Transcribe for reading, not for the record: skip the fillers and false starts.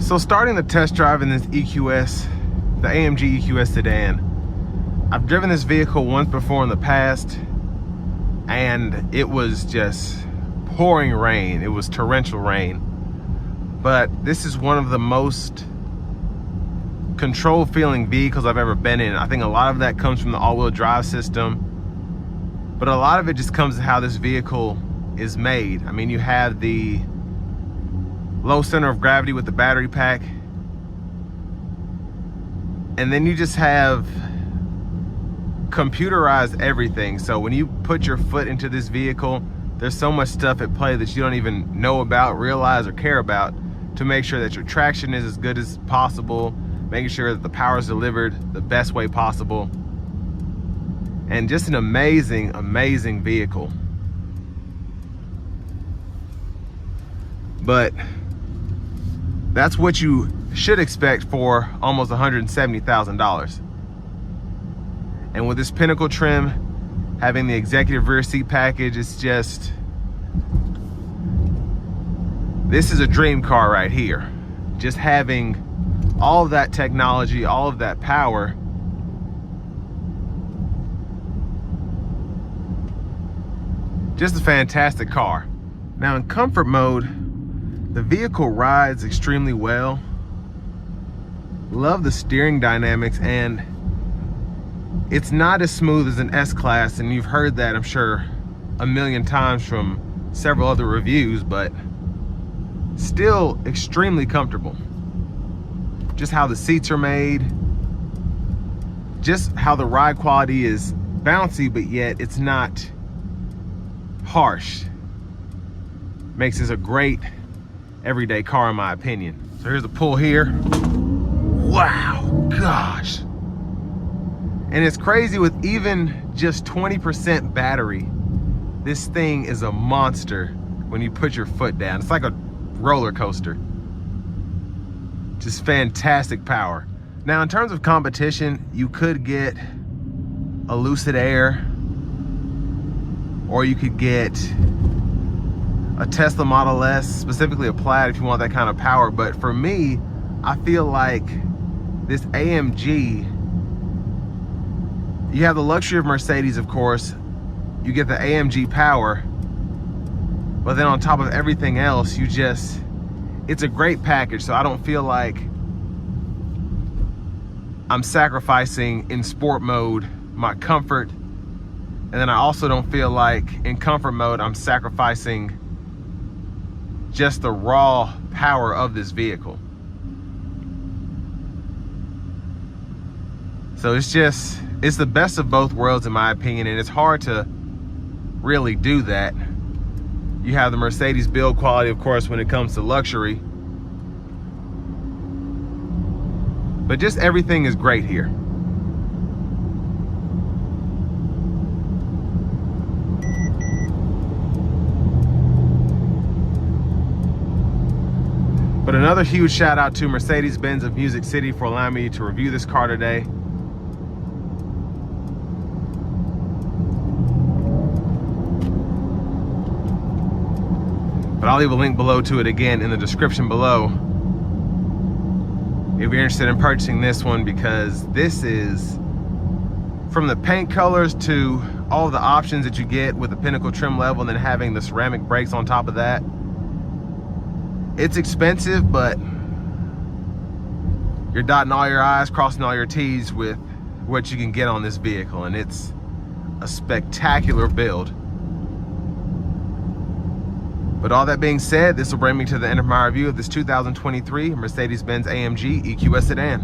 So starting the test drive in this EQS, the AMG EQS sedan, I've driven this vehicle once before in the past, and it was just pouring rain. It was torrential rain. But this is one of the most controlled feeling vehicles I've ever been in. I think a lot of that comes from the all-wheel drive system, but a lot of it just comes to how this vehicle is made. I mean, you have the low center of gravity with the battery pack, and then you just have computerized everything. So when you put your foot into this vehicle, there's so much stuff at play that you don't even know about, realize, or care about, to make sure that your traction is as good as possible, making sure that the power is delivered the best way possible. And just an amazing, amazing vehicle. But that's what you should expect for almost $170,000. And with this Pinnacle trim, having the executive rear seat package, it's just, this is a dream car right here. Just having all of that technology, all of that power. Just a fantastic car. Now in comfort mode, the vehicle rides extremely well. Love the steering dynamics, and it's not as smooth as an S-Class, and you've heard that, I'm sure, a million times from several other reviews, but still extremely comfortable. Just how the seats are made, just how the ride quality is bouncy, but yet it's not harsh. Makes this a great everyday car in my opinion. So here's the pull here. Wow, gosh. And it's crazy, with even just 20% battery, this thing is a monster when you put your foot down. It's like a roller coaster. Just fantastic power. Now in terms of competition, you could get a Lucid Air, or you could get a Tesla Model S, specifically a Plaid if you want that kind of power. But for me, I feel like this AMG, you have the luxury of Mercedes, of course, you get the AMG power, but then on top of everything else, you just, it's a great package. So I don't feel like I'm sacrificing in sport mode my comfort, and then I also don't feel like in comfort mode I'm sacrificing just the raw power of this vehicle. So it's just, it's the best of both worlds in my opinion, and it's hard to really do that. You have the Mercedes build quality, of course, when it comes to luxury, but just everything is great here. But another huge shout out to Mercedes-Benz of Music City for allowing me to review this car today. But I'll leave a link below to it again in the description below if you're interested in purchasing this one, because this is, from the paint colors to all the options that you get with the Pinnacle trim level, and then having the ceramic brakes on top of that. It's expensive, but you're dotting all your I's, crossing all your T's with what you can get on this vehicle, and it's a spectacular build. But all that being said, this will bring me to the end of my review of this 2023 Mercedes-Benz AMG EQS sedan.